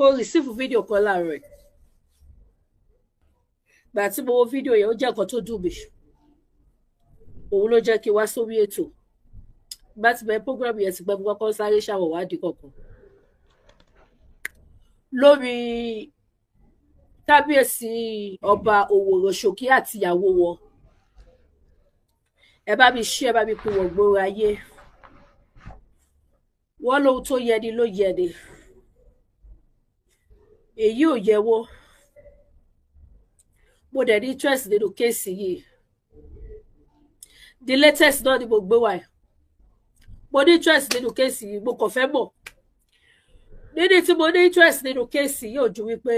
mo receive fídíò kan láàárọ̀ ẹ̀ gbà tí mo wo fídíò yẹn ó jẹ́ nǹkan tó dùn mí òun ló jẹ́ kí n wá sórí ètò bá ti bẹ̀rẹ̀ program yẹn ti gbẹ́ mi kọ́kọ́ sáré ṣàwọ̀ wádìí kọ̀ọ̀kan lórí kábíyèsí ọba Òwòrò Ṣòkí àti ìyàwó wọn ẹ bá mi ṣí ẹ bá mi pín wọn gbòòrò ayé wọn lóhun tó yẹ ni ló yẹ ni èyí ò yẹ wó mo dẹ̀ ní interest nínú kéèsì yìí the latest náà ni mo gbé wá mo ní interest nínú kéèsì yìí mo kàn fẹ́ mọ̀ nídìí tí mo ní interest nínú kéèsì yìí ò ju wípé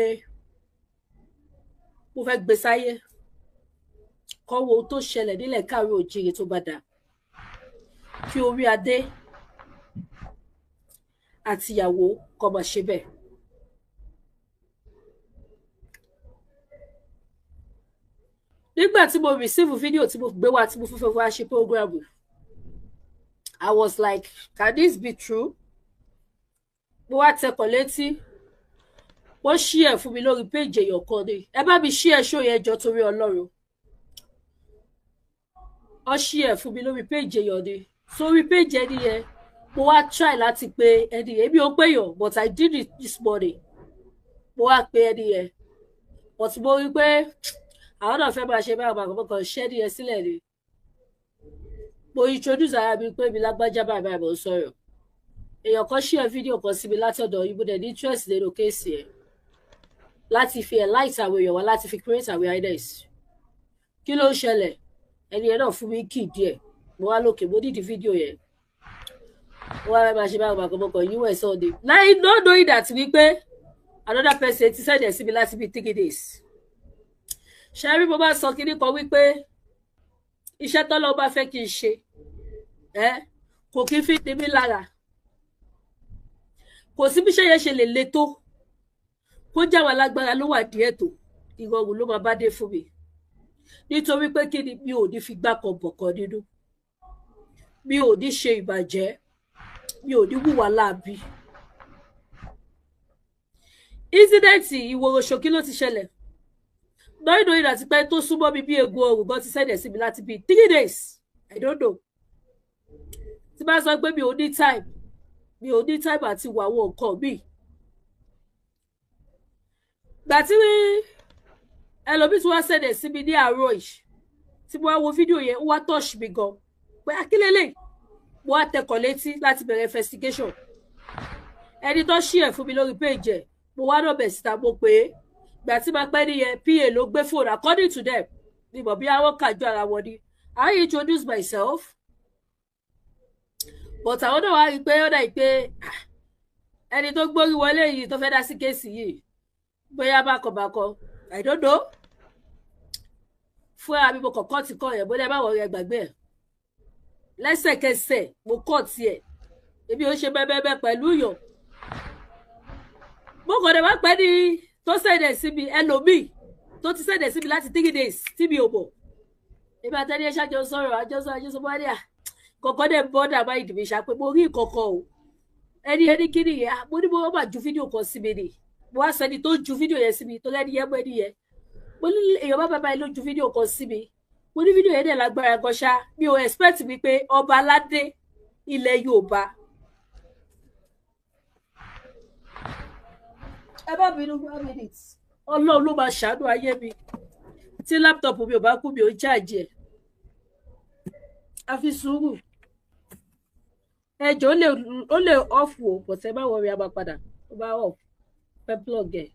mo fẹ́ gbé sáyé kọ́ wo ohun tó ṣẹlẹ̀ nílẹ̀ káàárọ̀ oòjíire tó bá dà kí orí adé àtìyàwó kó máa ṣe bẹ́ẹ̀. nígbà tí mo receive fídíò tí mo gbé wá tí mo fẹ́ wá ṣe program I was like can this be true? mo wá tẹkọ̀ létí wọ́n ṣí ẹ̀ fún mi lórí péjì èèyàn kan ni ẹ bá mi ṣí ẹ̀ ṣó yẹn jọ torí Ọlọ́run wọ́n ṣí ẹ̀ fún mi lórí péjì èèyàn ni sórí péjì ẹni yẹn mo wá try láti pe ẹni yẹn èmi ò pé yàn but I did it this morning mo wá pe ẹni yẹn but mo rí pé àwọn náà fẹ́ máa ṣe báwọn àkọ́kọ́ kan ṣẹ́ ẹni yẹn sílẹ̀ ni mo introduce ara mi pé mi lágbájá báyìí báyìí mo ń sọ̀rọ̀ èèyàn kan share fídíò kan sí mi látọ̀dọ̀ yìí mo dẹ̀ ní interest nínú kéèsì ẹ̀ láti fi enlight àwọn èèyàn wá láti fi create awareness kí ló ń ṣẹlẹ̀ ẹni yẹn náà fún mi kì í díẹ̀ mo wá lókè mo nídìí fídíò yẹn mo wá máa ṣe báwọn àkọ́kọ́ us sunday láì not knowing that wípé another person ti send ẹ̀ sí mi láti bí 3 days ṣe rí mo bá sọ kíní kan wípé iṣẹ́ tọ́lọ́ bá fẹ́ kí n ṣe kò kí n fi ní mí lára kò sí bí iṣẹ́ yẹn ṣe lè le tó kó jáwọ́ alágbára ló wà díẹ̀ tó ìrọ̀rùn ló máa bá dé fún mi nítorí pé kí ni mi ò ní fi gbá kan bọ̀kan nínú mi ò ní ṣe ìbàjẹ́ mi ò ní hùwà láabi ínsídẹ́ǹtì Ìwòrò Ṣòkí ló ti ṣẹlẹ̀ lóyún ìrántí pé tó súnmọ́ mi bí egun ọrùn gan ti sẹ́dẹ̀ sí mi láti bí 3 days I don't know tí bá sọ pé mi ò ní time àti wà àwọn nǹkan mi gbà tí ẹlòmíì tí wọ́n sẹ́dẹ̀ sí mi ní àárọ̀ yìí tí mo wá wo fídíò yẹn ó wá touch mi gan pé akílélẹ̀ mo wá tẹkọ̀ létí láti bẹ̀rẹ̀ investigation ẹni tó ṣí ẹ̀ fún mi lórí page ẹ̀ mo wá náà bẹ̀ síta mo pé gbà tí máa pẹ́ nìyẹn PA ló gbé fóònù according to them ni mo bí àwọn kàjọ ara wọn ni I introduce myself but àwọn náà wá rí i pé ó dà yìí pé ẹni tó gbórí wọlé yìí tó fẹ́ dá sí kéèsì yìí bóyá bákọ̀bákọ̀ I don't know fún àmì mo kọ̀kọ́ ti kọ́ yẹn bóyá báwọn rẹ̀ gbàgbé ẹ̀ lẹ́sẹ̀kẹsẹ̀ mo kọ́ tiẹ̀ ebi ó ṣe bẹ́ẹ̀bẹ́ẹ̀ pẹ̀lú yàn mo kàn dé wá pẹ́ ní tó sẹ̀dẹ̀ sí mi ẹlòmíì tó ti sẹ̀dẹ̀ sí mi láti 3 days tí mi ò mọ̀ ebi àtẹ́ni ẹ̀ ṣáàjọ sọ̀rọ̀ àjọsọ bọ́dà kọ̀kọ́ dẹ̀ bọ́dà máa ìdìbò ṣàpé mo rí ìkọ̀kọ̀ o ẹni kí nìyẹn mo ní mo máa ju fídíò kan sí mi ni mo wá sẹni tó ju fídíò yẹn sí mi tó lẹ́ni yẹn mọ́ ẹni yẹn mo ní èèyàn bá bàbá yẹn ló ju fídíò kan sí mi mo ní fídíò yẹn dẹ̀ lágbára gan ṣá mi ò expect mi pé ọba aládé ilẹ̀ Yorùbá ẹ bá bínú 1 minute Ọlọ́run ló máa ṣàánú ayé mi tí láptọ̀pù mi ò bá kú mi ò jáàjì ẹ̀ àfi sùúrù ẹjọ́ ó lè off o bọ̀tẹ́ bá wọrí a máa padà ó bá off fẹ́ plug ẹ̀.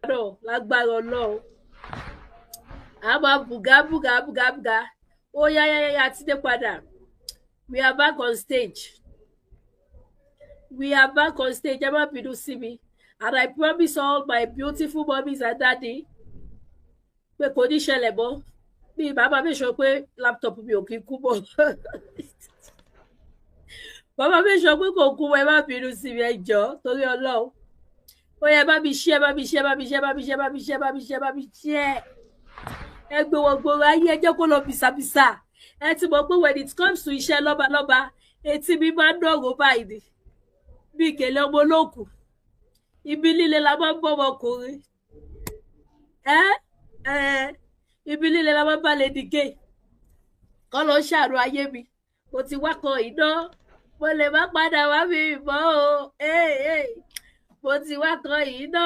náà lágbára Ọlọ́run a máa bùgá ó yá ti dé padà. We are back on stage. Ẹ má bínú sí mi, and I promise all my beautiful mommies and daddy pé kò ní ṣẹlẹ̀ mọ́. Bí bàbá mi sọ pé laptop mi ò kí kú mọ́. Bàbá mi sọ pé kò kú mọ́, ẹ má bínú sí mi, ẹ jọ̀ọ́ torí Ọlọ́run. Ó yẹ bá mi share. Ẹ gbé wọn gbòòrò ayé, ẹ jẹ́ kó lọ bìsàbìsà. Ẹ ti mọ̀ pé when it comes to iṣẹ́ lọ́balọ́ba, etí mi máa ń dọ̀rọ̀ báyìí ni. Bí ìkèlè ọmọ olóòkú. Ibi líle la máa ń bọ́ ọmọkùnrin. Ibi líle la máa ń bá Lady K. Kọ́ ló ṣàánú ayé mi. Mo ti wá kan iná. Mo lè má padà wá mi mọ́ o. Mo ti wá kan iná.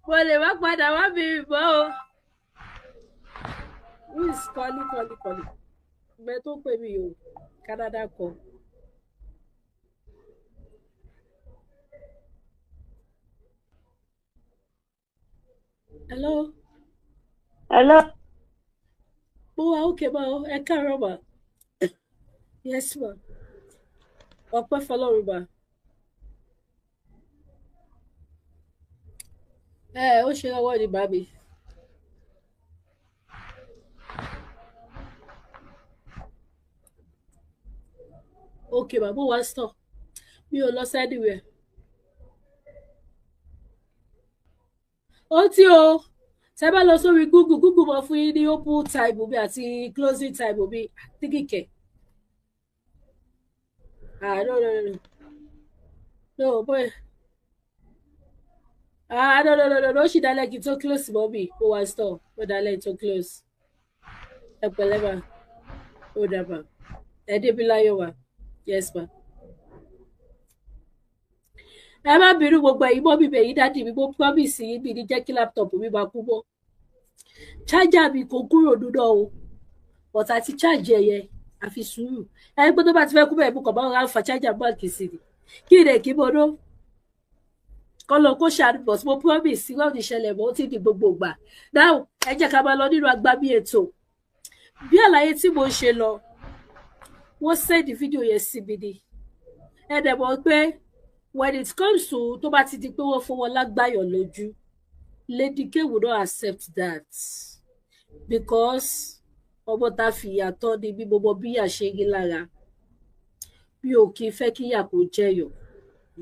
Mo lè má padà wá mi mọ́ o. Who is calling? Ìgbẹ́ tó pè mí o. Canada call. Hello. Mo wà ókè ma o, ẹ káàárọ̀ ma. Yes ma. Ọpẹ́ fọ́lọ́run ma. Ó ṣe ọwọ́ ni bá mi. Okay ma, mo wá stọ̀. Mi ò lọ sí anywhere. Ó tí o. Tẹ́ bá lọ sórí Google mọ̀ fún yín ní open time mi àti closing time mi tíkìkẹ̀. No boy. No, ṣì dálẹ̀ kí n tó close mọ́ mi. Ó wá stọ̀. Ó dálẹ̀ tó close. Ẹ pẹ̀lẹ́ ma. Ó dàbà. Ẹ débi láyọ̀ wa. Yes ma. Ẹ má bínú gbogbo ẹ̀yin mọ́ mi bẹ̀yìn dáàdì mi, mo promise yín mi ní jẹ́ kí laptop mi máa kú mọ́. Charger mi kò kúrò nínú o, but àti charge ẹ̀yẹ àfi sùúrù. Ẹni pé tó bá ti fẹ́ kú bẹ́ẹ̀ mú kàn bá wọn fa charger báńkì sí ni. Kí ni èkì mo ná? Kọ́ lọ kó ṣàánú, but mo promise wọ́n ti ṣẹlẹ̀ mọ́, ó ti di gbogbo ìgbà. Now ẹ jẹ́ ká máa lọ nínú agbábí ètò. Bí àlàyé tí mo ṣe lọ, wọ́n send fídíò yẹn sí mi ni. Ẹ dẹ̀ mọ̀ pé when it comes to tó bá ti di pé wọ́n fún wọn lágbáyọ̀ lójú, Lady K will not accept that because ọmọ tá fi yàtọ̀ ni bí gbogbo bí yà ṣe rí lára. Mi ò kí fẹ́ kí ìyà kó jẹyọ̀,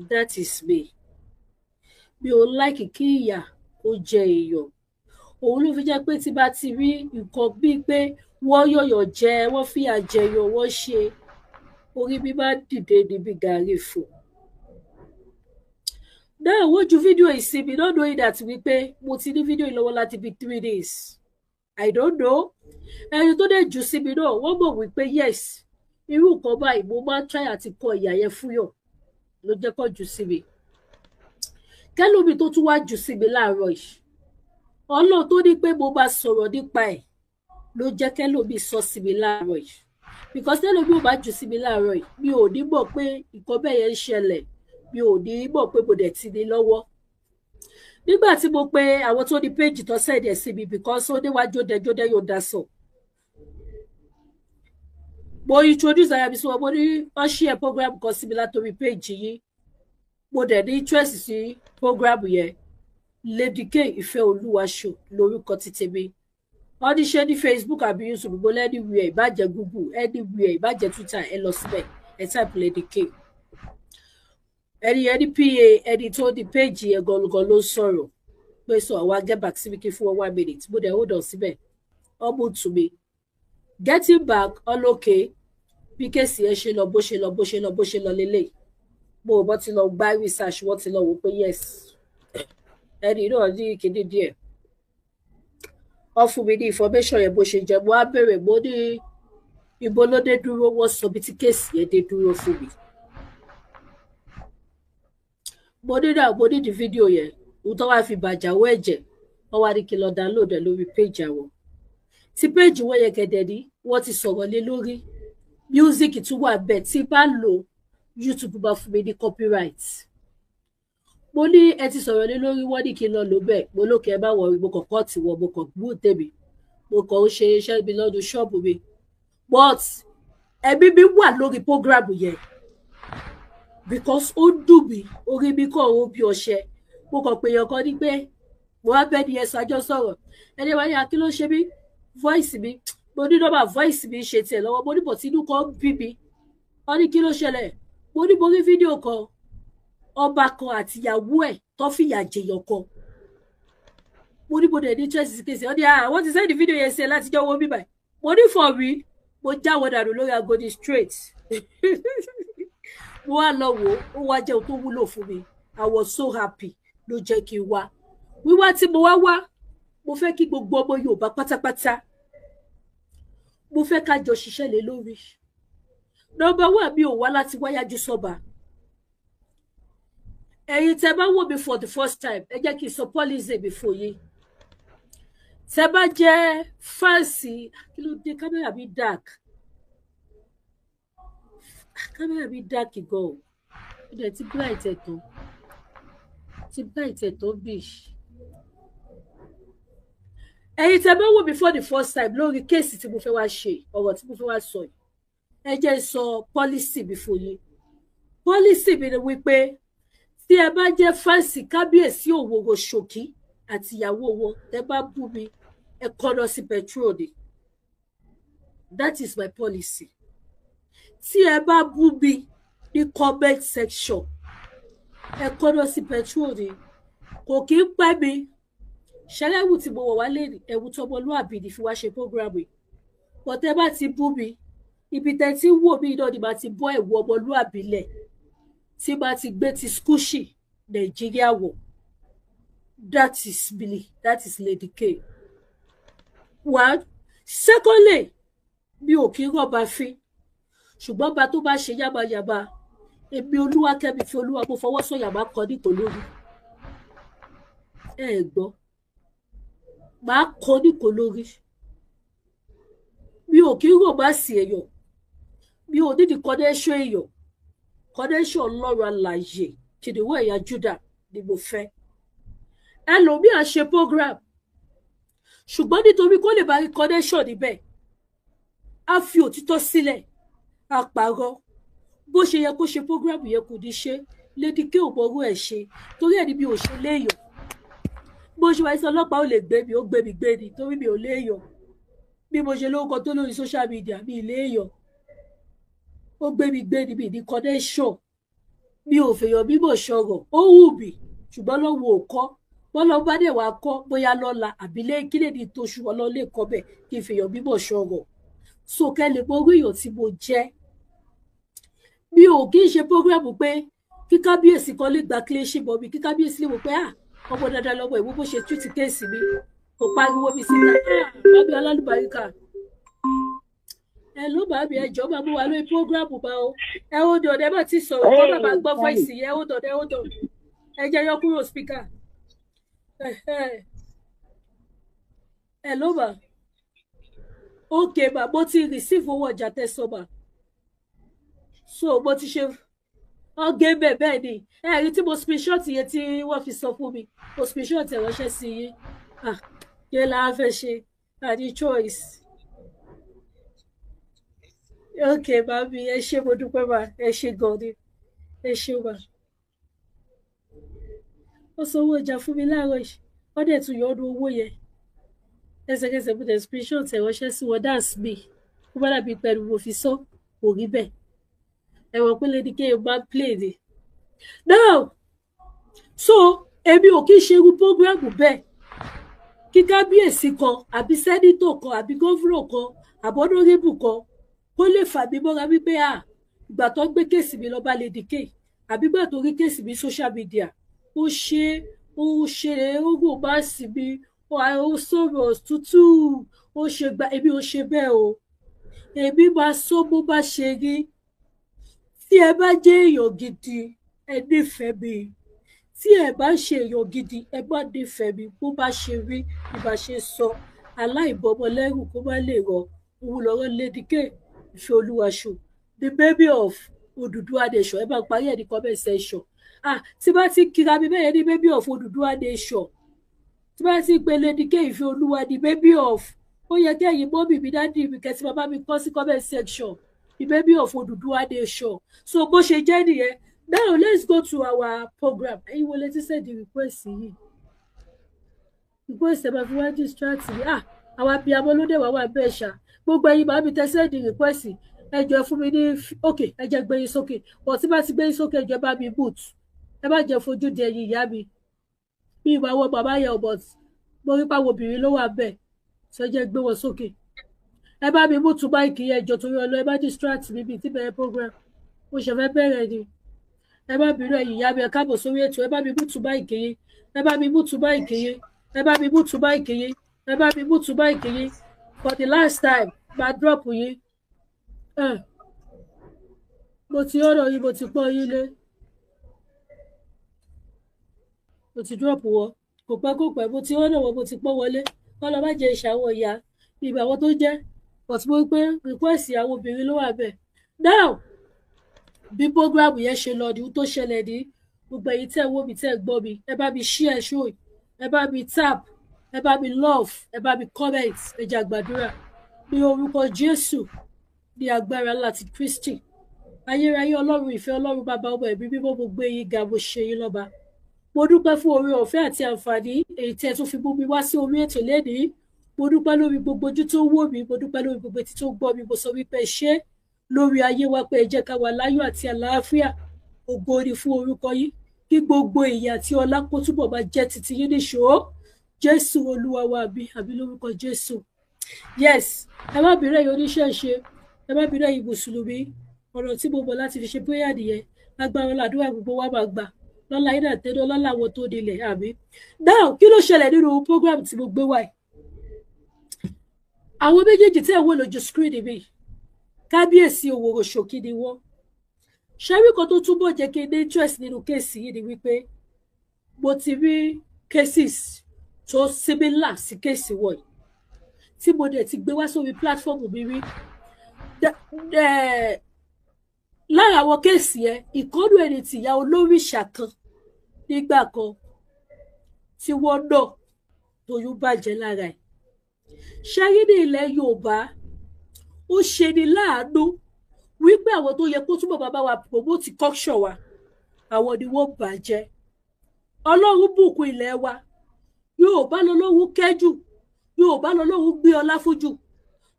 that is me. Mi ò like kí ìyà kó jẹ èèyàn. Òun ló fi jẹ́ pé tí bá ti rí nǹkan bíi pé wọ́n yọ̀yọ̀ jẹ, wọ́n fìyà jẹyọ̀, wọ́n ṣe, orí mi máa dìde níbi gàrí fò. Náà wọ́n ju fídíò ìsinmi, not knowing that wípé mo ti ní fídíò ìlọ́wọ́ láti bí 3 days. I don't know. Ẹni tó dẹ̀ jù sí mi náà, wọ́n mọ̀ wípé yes, irú nǹkan báyìí mo máa ń try àti kọ ìyà yẹn fún yàn ló jẹ́ kó jù sí mi. Kẹ́lómi tó tún wá jù sí mi láàárọ̀ yìí. Ọlọ́run tó ní pé mo bá sọ̀rọ̀ nípa ẹ̀ ló jẹ́ kẹ́lómi sọ sí mi láàárọ̀ yìí. Because kẹ́lómi ò bá jù sí mi láàárọ̀ yìí, mi ò ní mọ̀ pé nǹkan bẹ́ẹ̀ yẹn ń ṣẹlẹ̀. Mi ò ní mọ̀ pé mo dẹ̀ ti ní lọ́wọ́. Nígbà tí mo pe àwọn tó ní péjì tó sẹ̀dẹ̀ sí mi because ó níwájú jódẹ yóò dá sọ. Mo introduce ara mi sí wọn, mo ní wọ́n share program kan sí mi látòrí péjì yìí. Mo dẹ̀ ní interest sí program yẹn. Lady K Ìfẹ́ Olúwaṣò lórúkọ ti tèmi. Wọ́n ní ṣe ní Facebook àbí YouTube, mo lẹ́ anywhere, ìbàjẹ́ Google, anywhere, ìbàjẹ́ Twitter, ẹ lọ síbẹ̀, ẹ type Lady K. Ẹni pa ẹni tó di péjì yẹn gangan ló sọ̀rọ̀ pé sọ àwọn get back síbi kí fún 1 minute. Mo dẹ̀ hold on síbẹ̀. Ọmọ tù mí. Getting back all okay. Bí kéèsì ẹ ṣe lọ bó ṣe lọ lélẹ̀. Mo ò bọ́ ti lọ gbá research, wọ́n ti lọ wò pé yes. Ẹni náà ní kíní díẹ̀. Wọ́n fún mi ní information yẹn bó ṣe jẹ́. Mo á bèrè, mo ní ibo ló dé dúró, wọ́n sọ bí tí kéèsì yẹn dé dúró fún mi. Mo ní di fídíò yẹn, ohun tó wá fi bàjáwó ẹ̀jẹ̀, wọ́n wá ní kí n lọ download ẹ̀ lórí péjì àwọn. Tí péjì wọ́n yẹ kẹ̀dẹ̀ ní, wọ́n ti sọ̀rọ̀ lé lórí. Music tún wà bẹ́ẹ̀ tí bá lò YouTube bá fún mi ní copyright. mo ní ẹ ti sọ̀rọ̀ lé lórí wọ́n ní kí n lọ lò bẹ́ẹ̀ mo lókè ẹ bá wọ mo kàn kọ́ tiwọ̀ mo kàn gbú tèmi mo kàn ń ṣe iṣẹ́ mi lọ́dún ṣọ́ọ̀bù mi but ẹbí mi wà lórí program yẹn because ó dùn mí orí mi kàn ó bí ọṣẹ mo kàn pé èèyàn kan ní pé mo wá bẹ́ẹ̀ ni ẹ ṣàjọ sọ̀rọ̀ ẹni wáyé kí ló ṣe mí voice mi mo ní nọ́mbà voice mi ṣe tiẹ̀ lọ́wọ́ mo ní bọ̀ tínú kan bí mi wọ́n ní kí ló ṣẹlẹ̀ mo ní mo rí fídíò kan ọba kan àtìyàwó ẹ̀ tó fìyà jẹyàn kan mo ní mo dẹ̀ ní chelsea kèsì wọ́n ní wọ́n ti sẹ́ni fídíò yẹn sí ẹ láti jọ́ wọ́n bíbáyìí mo ní for me mo jáwọ́ dànù lórí Agodi straight mo wá lọ wò ó wá jẹun tó wúlò fún mi I was so happy ló jẹ́ kí n wá wíwá tí mo wá mo fẹ́ kí gbogbo ọmọ Yorùbá pátápátá mo fẹ́ ká jọ ṣiṣẹ́ lé lórí nọ́mbà wà mi ò wá láti wáyájú sọ́ba ẹ̀yin tẹ́ bá wò mí for the first time ẹ jẹ́ kí n sọ policy mi fún yín tẹ́ bá jẹ́ fáǹsì kí ló dé kámẹ́rà mi dark gan ó dẹ̀ ti bright ẹ̀tọ́ bí ẹ̀yin tẹ́ bá wò mí for the first time lórí kéèsì tí mo fẹ́ wá ṣe ọ̀rọ̀ tí mo fẹ́ wá sọ yìí ẹ jẹ́ sọ policy mi fún yín policy mi ni wípé tí ẹ bá jẹ́ fáǹsì kábíyèsí Òwòrò Ṣòkí àti ìyàwó wọn tẹ́ bá bú mi ẹ kọ́nà sí petrol ni that is my policy tí ẹ bá bú mi ní comment section ẹ kọ́nà sí petrol ni kò kí ń pẹ́ mi ṣẹlẹ́wù tí mo wọ̀ wá lé ẹ̀wù tọmọlúàbí ni fi wá ṣe program yìí bọ́tẹ́ bá ti bú mi ibi tẹ́ ti wò mí náà ni màá ti bọ́ ẹ̀wù ọmọlúàbí lẹ̀ tí bá ti gbé ti skúṣì Nàìjíríà wọ̀ that is Lady K. One, secondly mi ò kí rọ́bà fín ṣùgbọ́n bá tó bá ṣe yábayàba èmi Olúwakẹ́mi fi Olúwa mo fọwọ́ sọ̀yà máa kọ nítò lórí ẹ gbọ́ máa kọ níkò lórí mi ò kí rọ́bà sí èèyàn mi ò nídìí kọ́dẹ́ṣọ́ èèyàn kọ́dẹ́ṣọ́ Ọlọ́run alààyè kìnìún ẹ̀yà Júdà ni mo fẹ́ ẹlòmíì á ṣe program ṣùgbọ́n nítorí kó lè bá rí kọ́dẹ́ṣọ́ níbẹ̀ á fi òtítọ́ sílẹ̀ á parọ́ bó ṣe yẹ kó ṣe program yẹn kò ní ṣe Lady K ò mọrú ẹ̀ ṣe torí ẹni mi ò ṣe léèyàn bó ṣe wáyé sọ ọlọ́pàá ò lè gbé mi ó gbé mi gbé ni torí mi ò léèyàn bí mo ṣe lórúkọ tó lórí social media mi léèyàn ó gbé mi gbé ni mi ní connection mi ò fèèyàn mímọ̀ sọ̀rọ̀ ó wù mí ṣùgbọ́n lọ́wọ́ ò kọ́ wọ́n lọ bá dẹ̀ wá kọ́ bóyá lọ́la àbílẹ̀ kí lè ní tó ṣùgbọ́n lọ lè kọ́ bẹ̀ kí n fèèyàn mímọ̀ sọ̀rọ̀ so kẹ́lẹ̀ mo rí èèyàn tí mo jẹ́ mi ò kí ń ṣe prógrámù pé kí kábíyèsí kan lè gba kílẹ̀ṣì mọ́ mi kí kábíyèsí lè wò pé ọmọ dandan lọ́mọ ìwé bó ṣe tútù kéèsì mi kò pariwo mi síta bábí alálùbáríkà ẹ ló bá mi ẹjọ́ máa mú wa lórí prógrámù bá o ẹ ó dọ̀ ẹ bá ti sọ̀rọ̀ kọ́ bàbá gbọ́ fọ́ìsì ẹ ó dọ̀ ẹ jẹ́ yọ kúrò spíkà ẹ ló bá ókè mà mo ti rìsíìfù owó ọjà tẹsán so mo ti ṣe ọgẹ bẹ́ẹ̀ ni ẹ̀rí tí mo screenshot yẹn tí wọ́n fi sọ fún mi mo screenshot ẹ ránṣẹ́ sí yín yẹn là á fẹ́ ṣe àní choice ókè màmí ẹ ṣé mo dúpẹ́ mà ẹ ṣé gan ni ẹ ṣé mà ó sanwó ọjà fún mi láàárọ̀ yìí wọ́n dẹ̀ tún yọ ọdún owó yẹn ẹsẹ̀kẹsẹ̀ mo dẹ̀ screenshot ẹ ránṣẹ́ sí wọn that's me kó bá dàbí pẹ̀lú mo fi sọ kò rí bẹ́ẹ̀ ẹ̀wọ̀n pé Lady K bá play ni now so èmi ò kí ń ṣe irú program bẹ́ẹ̀ kí kábíyèsí kan àbí sẹ́nítọ̀ kan àbí gọ́fúrọ̀ kan àbọ́dọ́rẹ́bù kan kó lè fà mí mọ́ra wípé ìgbà tó gbé kéèsì mi lọ bá Lady K àbí ìgbà tó rí kéèsì mi social media ó ṣe ogun bá sì mi ó sọ̀rọ̀ tútù ó ṣe gba èmi ò ṣe bẹ́ẹ̀ o èmi máa sọ bó bá ṣe rí tí ẹ bá jẹ́ èèyàn gidi ẹ nífẹ̀ẹ́ mi tí ẹ bá ṣe èèyàn gidi ẹ bá nífẹ̀ẹ́ mi bó bá ṣe rí ìbá ṣe sọ aláìbọmọlẹ́rù kó má lè rọ òun lọ́rọ̀ Lady K Ìfẹ́olúwaṣọ the baby of Odùduwà nation ẹ bá parí ẹ̀ ní comment section tí bá ti kíra mi bẹ́ẹ̀ ní baby of Odùduwà nation tí bá ti pe Lady K Ìfẹ́olúwa ní baby of ó yẹ kí ẹ̀yin mọ́mì mi dádì mi kẹ́sì bàbá mi kọ́ sí comment section the baby of Odùduwà nation so bó ṣe jẹ́ nìyẹn. Now let's go to our program. Ẹ̀yin wo lè ti send the request yìí request ẹ̀ máa fi wá distract mi àwọn abiyamọ ló dé wà bẹ́ẹ̀ ṣá gbogbo ẹ̀yin màá mi tẹ send the request ẹ jọ̀ọ́ fún mi ní ok ẹ jẹ́ gbé yín sókè but tí bá ti gbé yín sókè ẹ jọ̀ọ́ bá mi boot ẹ má jẹ́ fojú di ẹ̀yin ìyá mi bí ìwà wọn bàbá yẹn but mo rí pàwọn obìnrin ló wà bẹ́ẹ̀ ṣe jẹ́ gbé wọn sókè ẹ bá mi boot báyìí yẹn jọ̀ọ́ torí ọlọ ẹ má distract mi bí tí bẹ̀rẹ̀ program mo ṣe fẹ́ bẹ̀rẹ̀ ni ẹ má bínú ẹ̀yin ìyá mi ẹ káàbọ̀ sórí ètò ẹ bá mi boot báyìí yẹn ẹ bá mi boot báyìí yẹn ẹ bá mi boot báyìí yẹn ẹ bá mi boot báyìí yẹn for the last time ma drop yín mo ti ọ̀rọ̀ yìí mo ti pọ́n yín lé mo ti drop wọ kò pẹ́ mo ti ọ̀rọ̀ wọ mo ti pọ́n wọlé kọ́ lọ má jẹ ìṣàwọ̀ ìyá ìgbà wọn tó jẹ́ but mo pé request àwọn obìnrin ló wà bẹ́ẹ̀. Now bí program yẹn ṣe lọ ní tó ṣẹlẹ̀ ní gbogbo èyí tẹ́ wò mí tẹ́ gbọ́ mi ẹ bá mi share show ẹ bá mi tap ẹ bá mi love ẹ bá mi comment ẹ jẹ́ àgbàdúrà ní orúkọ Jésù ní agbára láti Kristi ayérayé Ọlọ́run ìfẹ́ Ọlọ́run bàbá ọmọ ẹ̀mí mímọ́ mo gbé yín ga mo ṣe yín lọ́ba mo dúpẹ́ fún oore ọ̀fẹ́ àti àǹfààní èyí tí ẹ tún fi mú mi wá sí orí ètò lénìí mo dúpẹ́ lórí gbogbo ojú tó wò mí mo dúpẹ́ lórí gbogbo etí tó gbọ́ mi mo sọ wípé ṣé lórí ayé wa pé ẹ jẹ́ ká wà láyọ̀ àti àlàáfíà ògo ni fún orúkọ yín kí gbogbo ìyìn àti ọlá kó túbọ̀ máa jẹ́ titi yín níṣó Jésù Olúwa wa àbí lórúkọ Jésù. Yes ẹ má bínú ẹ̀yin oníṣẹ̀ṣe ẹ má bínú ẹ̀yin mùsùlùmí ọ̀rọ̀ tí mo mọ̀ láti fi ṣe prayer nìyẹn agbára làdúrà gbogbo wa máa gbà lọ́la yín àtẹ́dọ́ lọ́la àwọn tó nílẹ̀ àmì. Now kí ló ṣẹlẹ̀ nínú program tí mo gbé wáyé àwọn méjèèjì tí ẹ̀ wò lójú screen mi kábíyèsí Òwòrò Ṣòkí ni wọ́n ṣẹ́rí kan tó túbọ̀ jẹ́ kí n ní interest nínú kéèsì yìí ni wípé mo ti rí cases tó similar sí kéèsì wọ̀nyí tí mo dẹ̀ ti gbé wá sórí platform mi rí lára àwọn kéèsì yẹn ìkọ́nù ẹni tìyá olóríṣà kan nígbà kan tí wọ́n nà tóyún bàjẹ́ lára ẹ̀ ṣẹ́rí ní ilẹ̀ Yorùbá ó ṣe ni láàánú wípé àwọn tó yẹ kó túbọ̀ bàbá wa promote culture wa àwọn ni wọ́n bàjẹ́ Ọlọ́run bùkún ilẹ̀ wa Yorùbá lọ́lọ́run kẹ́jù Yorùbá lọ́lọ́run gbé ọlá fún jù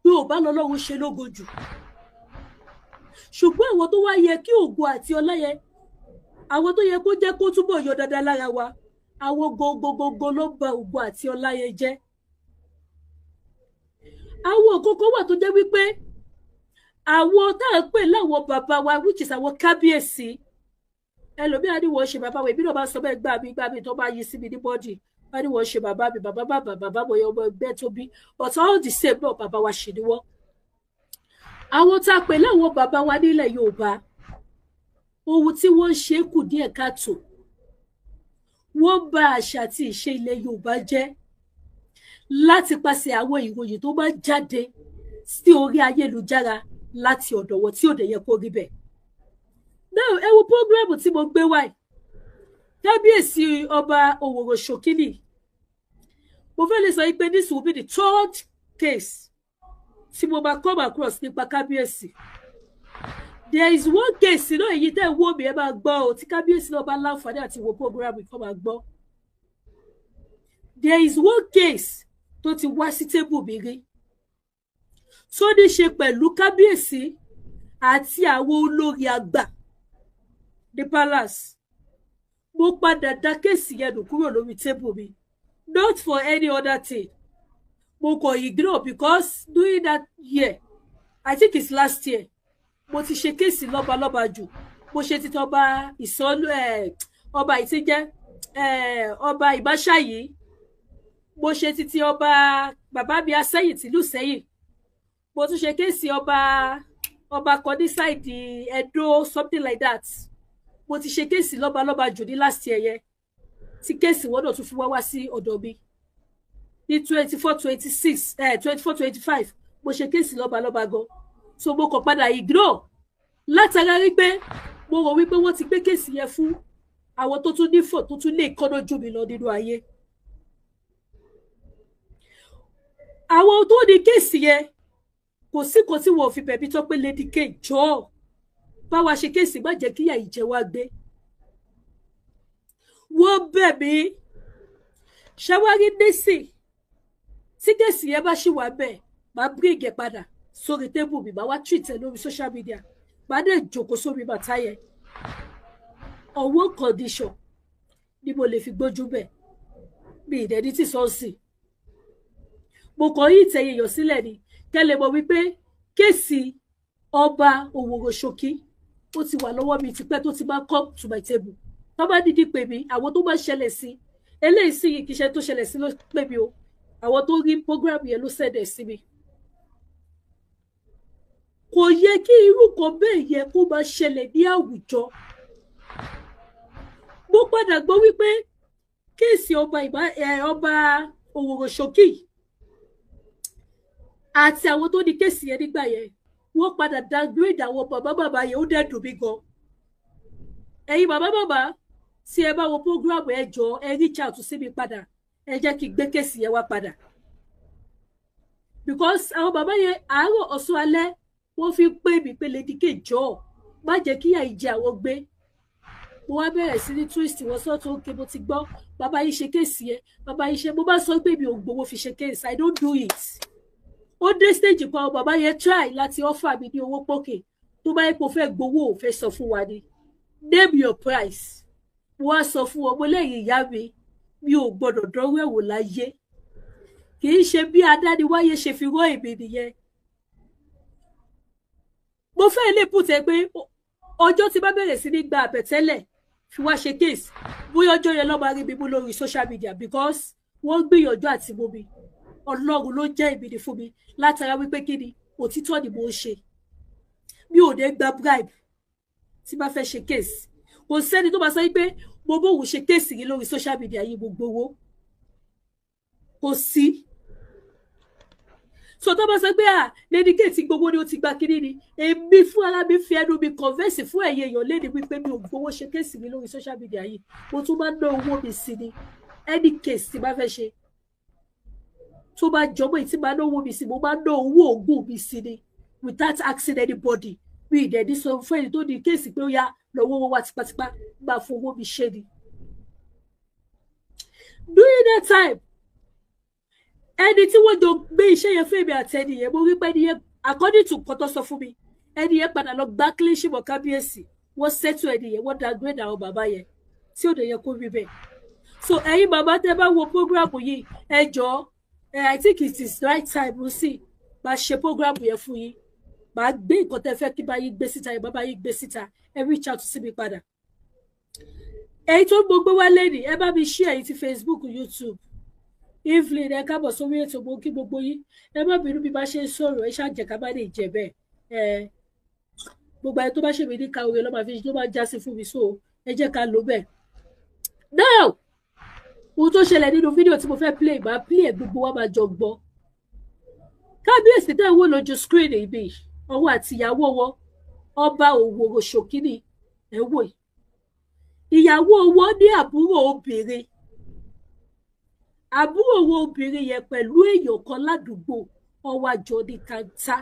Yorùbá lọ́lọ́run ṣe lógo jù ṣùgbọ́n àwọn tó wá yẹ kí ògo àti ọlá yẹ àwọn tó yẹ kó jẹ́ kó túbọ̀ yọ dáadáa lára wa àwọn gogogogo ló ba ògo àti ọlá yẹ jẹ́ àwọn òkòkò wà tó jẹ́ wípé àwọn tá à ń pè láwọn bàbá wa which is àwọn kábíyèsí ẹlòmíà ni wọ́n ṣe bàbá wa èmi náà bá sọ bẹ́ẹ̀ gbà mí tó bá yí sí mi ní bọ́dì wọ́n ní wọ́n ṣe bàbá mi bàbá wọ̀nyí ọmọ ẹgbẹ́ tó bí but all the same náà bàbá wa ṣì ni wọ́n. àwọn tá a pè láwọn bàbá wa nílẹ̀ Yorùbá ohun tí wọ́n ń ṣe kù díẹ̀ káàtó wọ́n bà àṣà àti ìṣe ilẹ̀ Yorùbá jẹ́ láti pàṣẹ àwọn ìròyìn tó bá jáde sí orí ayélujára láti ọ̀dọ̀ wọn tí ò dẹ̀ yẹ kó rí bẹ́ẹ̀. Now ẹ wo program tí mo gbé wáyé kábíyèsí ọba Òwòrò Ṣòkí ni mo fẹ́ lè sọ pé this will be the third case tí mo máa come across nípa kábíyèsí. There is one case náà èyí tẹ́ ẹ̀ wò mí ẹ máa gbọ́ ọ tí kábíyèsí náà bá láǹfààní àti wo program kọ́ máa gbọ́. There is one case tó ti wá sí tébù mi rí tó ní ṣe pẹ̀lú kábíyèsí àti àwọn olórí àgbà ní palace. Mo padà dá kéèsì yẹn nù kúrò lórí tébù mi not for any other thing mo kò ignore because during that year I think it's last year mo ti ṣe kéèsì lọ́balọ́ba jù mo ṣe títí ọba ìsọ́nú ọba ìtìjẹ́ ọba ìbáṣáyí mo ṣe títí ọba bàbá mi asẹ́yìn tìlú sẹ́yìn mo tún ṣe kéèsì ọba kan ní sáìdì Ẹdó something like that mo ti ṣe kéèsì lọ́balọ́ba jù ní last year yẹn tí kéèsì wọn náà tún fi wá sí ọ̀dọ̀ mi ní 24-25 mo ṣe kéèsì lọ́balọ́ba gan so mo kàn padà ignore látara wípé mo rò wípé wọ́n ti gbé kéèsì yẹn fún àwọn tó tún nífò tó tún lè kọ́nà jù mí lọ nínú ayé. Àwọn tó ní kéèsì yẹn kò sí kan tí wọn ò fi bẹ̀bí tó pé Lady K jọ̀ọ́ bá wa ṣe kéèsì má jẹ́ kíyà ìjẹ wa gbé. Wọ́n bẹ̀ mí ṣàwárí nísìn tí kéèsì yẹn bá ṣì wà bẹ́ẹ̀ máa bring ẹ̀ padà sórí tébù mi máa wá tweet ẹ̀ lórí social media máa dẹ̀ jókòó sórí bàtà yẹn on one condition ni mo lè fi gbójú bẹ̀ mi ìdẹ́ni tí sọ́ọ̀sì mo kàn yí ìtẹ̀yẹ yàn sílẹ̀ ni kẹ́lẹ́ mọ̀ wípé kéèsì ọba Òwòrò Ṣókí ó ti wà lọ́wọ́ mi tipẹ́ tó ti máa come to my table tó bá dídí pè mí àwọn tó bá ṣẹlẹ̀ sí eléyìí sí kìí ṣe tó ṣẹlẹ̀ sí ló pè mí o àwọn tó rí program yẹn ló sẹ̀dẹ̀ sí mi. Kò yẹ kí irú kan bẹ́ẹ̀ yẹ kó máa ṣẹlẹ̀ ní àwùjọ. Mo padà gbọ́ wípé kéèsì ọba Òwòrò Ṣókí àti àwọn tó ní kéèsì yẹn nígbà yẹn wọ́n padà downgrade àwọn bàbá yẹn ó dẹ̀ dùn mí gan. Ẹ̀yin bàbá tí ẹ bá wo program ẹ jọ̀ọ́ ẹ reach out sí mi padà ẹ jẹ́ kí gbé kéèsì yẹn wá padà. Because àwọn bàbá yẹn àárọ̀ ọ̀sán alẹ́ wọ́n fi pè mí pé Lady K jọ̀ọ́ má jẹ́ kí ìyà ìjẹ àwọn gbé. Mo wá bẹ̀rẹ̀ sí ní twist wọn sọ́tún òkè mo ti gbọ́ bàbá yìí ṣe kéèsì yẹn bàbá yìí ṣe mo bá sọ pé mi ò gbowó fi ṣe kéèsì I don't do it. Ó dé stage kan àwọn bàbá yẹn try láti offer mi ní owó pòkè tó bá yẹ kó fẹ́ gbowó ò fẹ́ sọ fún wa ni name your price. Mo wá sọ fún wọn mo lẹ́yìn ìyá mi ò gbọ́dọ̀ dánwò ẹ̀wò láyé kì í ṣe bí adániwáyé ṣe fi rán èmi nìyẹn. Mo fẹ́ lè pùtẹ́ pé ọjọ́ tí bá bẹ̀rẹ̀ sí ní gba àbẹ̀tẹ́lẹ̀ fi wá ṣe case bóyá ọjọ́ yẹn ló máa rí mi mú lórí social media because wọ́n gbìyànjú àti mú mi Ọlọ́run ló jẹ́ ìbìdí fún mi látara wípé kí ni òtítọ́ ni mo ń ṣe mi ò dé gba bribe tí bá fẹ́ ṣe case kò sẹ́ni tó máa sọ wípé mo bóun ṣe case yìí lórí social media yìí gbogbo owó kò sí. So tó bá sọ pé Lady K ti gbogbo ni ó ti gba kiri ni èmi fún ara mi fi ẹnu mi converse fún ẹ̀yẹ èèyàn léde wípé mi ò gbowó ṣe case mi lórí social media yìí mo tún máa ń ná owó mi sí ni any case tí bá fẹ́ ṣe tó bá jọmọ́ ìtí máa ná owó mi sí mo máa ná owó ògùn mi sí ni without asking anybody mi ìdẹ̀ni sọ fún ẹni tó ní case pé ó yá lọ́wọ́ owó wa tipátipá máa fowó mi ṣe ni. During that time ẹni tí wọ́n jọ gbé iṣẹ́ yẹn fún èmi àti ẹni yẹn mo rí pé ẹni yẹn according to nǹkan tó sọ fún mi ẹni yẹn padà lọ gbá cleanship of kábíyèsí wọ́n settle ẹni yẹn wọ́n downgrade àwọn bàbá yẹn tí ò dé yẹ kó rí bẹ́ẹ̀. So ẹ̀yin bàbá tẹ́ bá wo program yìí ẹ jọ̀ọ́ I think it is right time mo sì máa ṣe program yẹn fún yín máa gbé nǹkan tẹ́ fẹ́ kí bá yín gbé síta yẹn bàbá yín gbé síta ẹ reach out sí mi padà. Èyí tó gbogbo wá lẹ́nìí ẹ bá mi share èyí ti Facebook YouTube Evelyn ẹ káàbọ̀ sórí ètò mo kí gbogbo yín ẹ má bínú bí bá ṣe ń sọ̀rọ̀ ẹ ṣàjẹ́ ká bá lè jẹ bẹ́ẹ̀ gbogbo ẹ tó bá ṣe mí ní kàwé ló máa fi ló máa já sí fún mi so ẹ jẹ́ ká lò bẹ́ẹ̀. Now ohun tó ṣẹlẹ̀ nínú fídíò tí mo fẹ́ play máa play ẹ̀ gbogbo wa máa jọ gbọ́. Kábíyèsí tẹ́ ń wò lójú screen ibi ọwọ́ àti ìyàwó wọn ọba Òwòrò Ṣókí ni ẹ wò yìí ìyàwó wọn ní àbúrò obìnrin yẹn pẹ̀lú èèyàn kan ládùúgbò ọwọ́ àjọ ní kàńtà.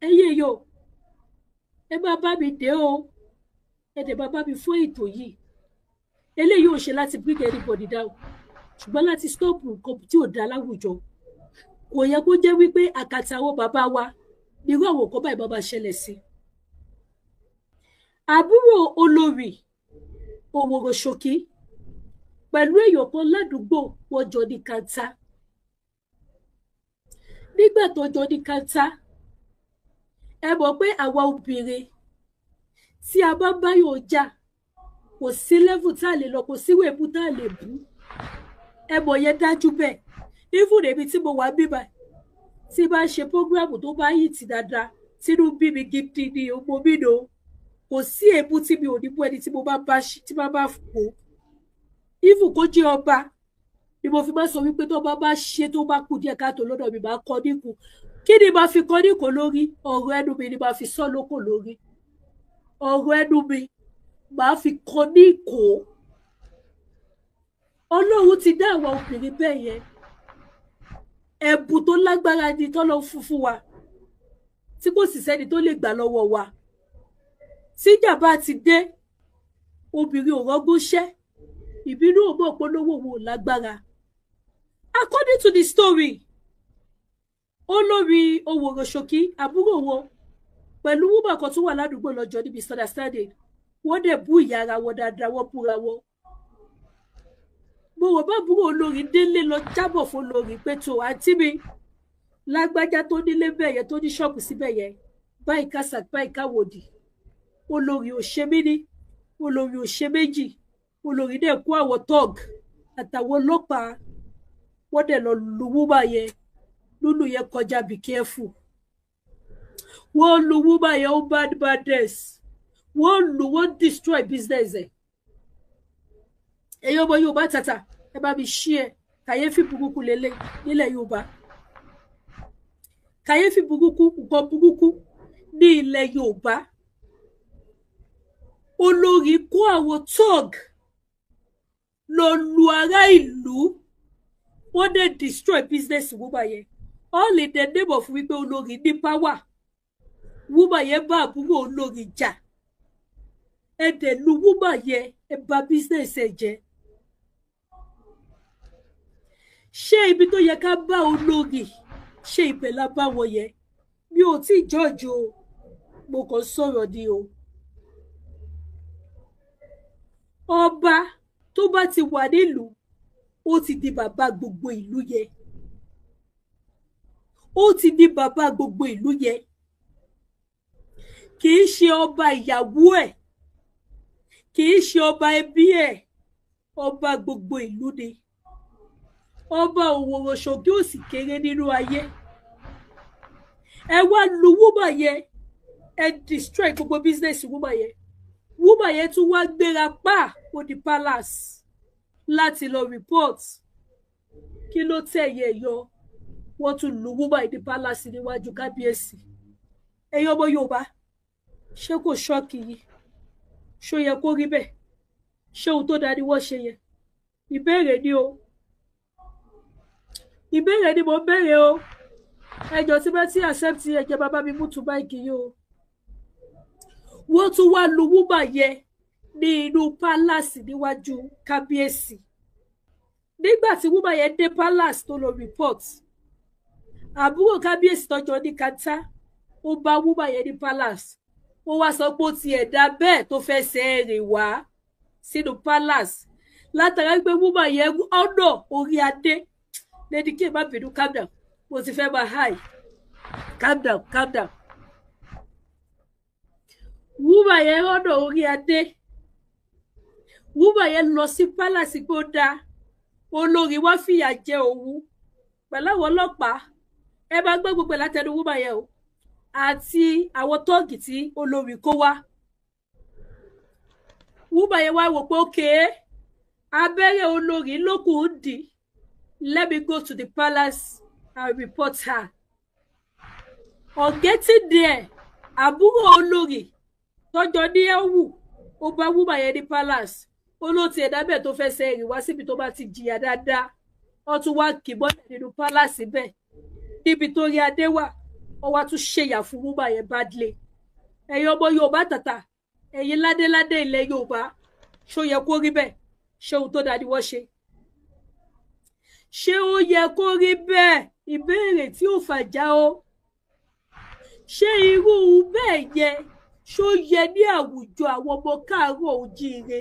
Ẹyẹ yóò ẹ máa bá mi dé o ẹ dẹ̀ máa bá mi fún ètò yìí eléyìí ò ṣe láti bring anybody down ṣùgbọ́n láti stop nǹkan tí ò dá láwùjọ kò yẹ kó jẹ́ wípé àkàtà àwọn bàbá wa nírú àwọn nǹkan báyìí bá máa ṣẹlẹ̀ sí. Àbúrò olórí Òwòrò Ṣókí pẹ̀lú èèyàn kan ládùúgbò wọn jọ ní kàńtà. Nígbà tó jọ ní kàńtà ẹ mọ̀ pé àwa obìnrin tí a bá báyọ̀ jà kò sí level tá a lè lọ kò sí wèébù tá a lè bú ẹ mọ̀ yẹn dájú bẹ́ẹ̀ even èmi tí mo wà bíbá tí bá ṣe program tó bá yìí ti dáadáa tínú bí mi gidi ni ọmọ mi nù kò sí èébú tí mi ò ní bú ẹni tí mo bá bá fò even kó jẹ́ ọba ni mo fi máa sọ wípé tó bá ṣe tó bá kù díẹ̀ káàtó lọ́dọ̀ mi máa kọ́ níkù kí ni máa fi kọ́ níkù lórí ọ̀rọ̀ ẹnu mi ni máa fi sọ lóko lórí ọ̀rọ̀ ẹnu mi màá fi kan ní ìkó. Ọlọ́run ti dá àwa obìnrin bẹ́ẹ̀ yẹn. Ẹ̀bùn tó lágbára ni tọ́lọ́ fún wa tí kò sì sẹ́ni tó lè gbà lọ́wọ́ wa. Tíjà bá ti dé, obìnrin ò rọ́gbọ́ṣẹ́, ìbínú ò mọ̀ polówó wo lágbára. According to the story, olórí Owòròṣòkí àbúrò wọn pẹ̀lú woman kan tó wà ládùúgbò lọ́jọ́ níbi misunderstanding, wọ́n dẹ̀ bú ìyá ara wọn dáadáa, wọ́n búra wọn. Mo rò bá àbúrò olórí délé lọ jábọ̀ fún olórí pé tó àǹtí mi lágbájá tó nílé bẹ́ẹ̀ yẹn tó ní ṣọ́ọ̀bù síbẹ̀ yẹn báyìí kásà báyìí káwòdì, olórí ò ṣe mí ní, olórí ò ṣe méjì, olórí dẹ̀ kó àwọn tọ́ọ̀gì àtàwọn ọlọ́pàá, wọ́n dẹ̀ lọ lu woman yẹn, lúlù yẹn kọjá be careful. Wọ́n lu woman yẹn ó badness, wọ́n lu, wọ́n destroy business ẹ̀. Ẹ̀yin ọmọ Yorùbá tàtà ẹ bá mi share kàyéfì burúkú lélẹ̀ nílẹ̀ Yorùbá. Kàyéfì burúkú, nǹkan burúkú ní ilẹ̀ Yorùbá. Olórí kó àwọn tọ́ọ̀gì lọ lu ará ìlú, wọ́n dẹ̀ destroy business woman yẹn. All in the name of wípé olórí ní power. Woman yẹn bá àbúrò olórí jà. Ẹ dẹ̀ lu woman yẹn, ẹ bà business ẹ jẹ́. Ṣé ibi tó yẹ ká bá olórí, ṣé ibẹ̀ la bá wọn yẹn? Mi ò tí ì judge o, mo kàn sọ̀rọ̀ ni o. Ọba tó bá ti wà nílùú, ó ti di bàbá gbogbo ìlú yẹn. Ó ti di bàbá gbogbo ìlú yẹn. Kì í ṣe ọba ìyàwó ẹ̀, kì í ṣe ọba ẹbí ẹ̀, ọba gbogbo ìlú ni. Ọba Owòròṣòkí ò sì kéré nínú ayé. Ẹ wá lu woman yẹn, ẹ destroy gbogbo business woman yẹn. Woman yẹn tún wá gbéra pa ó di palace láti lọ report. Kí ló tẹ̀yẹ yọ? Wọ́n tún lu woman yẹn di palace níwájú kábíyèsí. Ẹ̀yin ọmọ Yorùbá, ṣé kò ṣọ́ọ̀kì yìí? Ṣó yẹ kó rí bẹ́ẹ̀? Ṣé ohun tó dáa ni wọ́n ṣe yẹn? Ìbéèrè ni o. Ìbéèrè ni mo béèrè o. Ẹjọ́ tí bá ti accept ẹ̀jẹ̀ bàbá mi mú tún báyìí yìí o. Wọ́n tún wá lu woman yẹn ní inú palace níwájú kábíyèsí. Nígbà tí woman yẹn dé palace tó lọ report, àbúrò kábíyèsí tọ́jọ́ ní kàtá, ó bá woman yẹn ní palace. Ó wá sọ pé ó ti ẹ̀dá bẹ́ẹ̀ tó fẹ́ sẹ́ẹ̀rì wá sínú palace látara pé woman yẹn ọ̀nà orí adé. Lady K, má bínú, calm down. Mo ti fẹ́ máa high. Calm down, calm down. Woman yẹn ọ̀nà orí adé. Woman yẹn lọ sí palace pé ó dáa. Olórí wá fìyà jẹ òun pẹ̀lú àwọn ọlọ́pàá. Ẹ bá gbọ́ gbogbo látẹnu woman yẹn o. Àti àwọn tọ́ọ̀gì tí olórí kó wá. Woman yẹn wá wò pé okay, abẹ́rẹ́ olórí lókùn ń dì. Let me go to the palace and report her. On getting there, àbúrò olórí tọ́jọ́ ní ẹ̀wù, ó bá woman yẹn ní palace. Ó ló ti ẹ̀dá bẹ́ẹ̀ tó fẹ́ sẹ́yìn wá síbi tó bá ti jìyà dáadáa. Wọ́n tún wá kì bọ́lẹ̀ nínú palace bẹ́ẹ̀. Níbi tó rí adé wà, wọ́n wá tún ṣèyà fún woman yẹn badly. Ẹ̀yin ọmọ Yorùbá tàtà, ẹ̀yin ládéládé ilẹ̀ Yorùbá, ṣó yẹ kó rí bẹ́ẹ̀? Ṣé ohun tó dáa ni wọ́n ṣe? Ṣé ó yẹ kó rí bẹ́ẹ̀? Ìbéèrè tí ò fàjà o. Ṣé irú bẹ́ẹ̀ yẹ ṣó yẹ ní àwùjọ àwọn ọmọ káàárọ̀ oòjíire?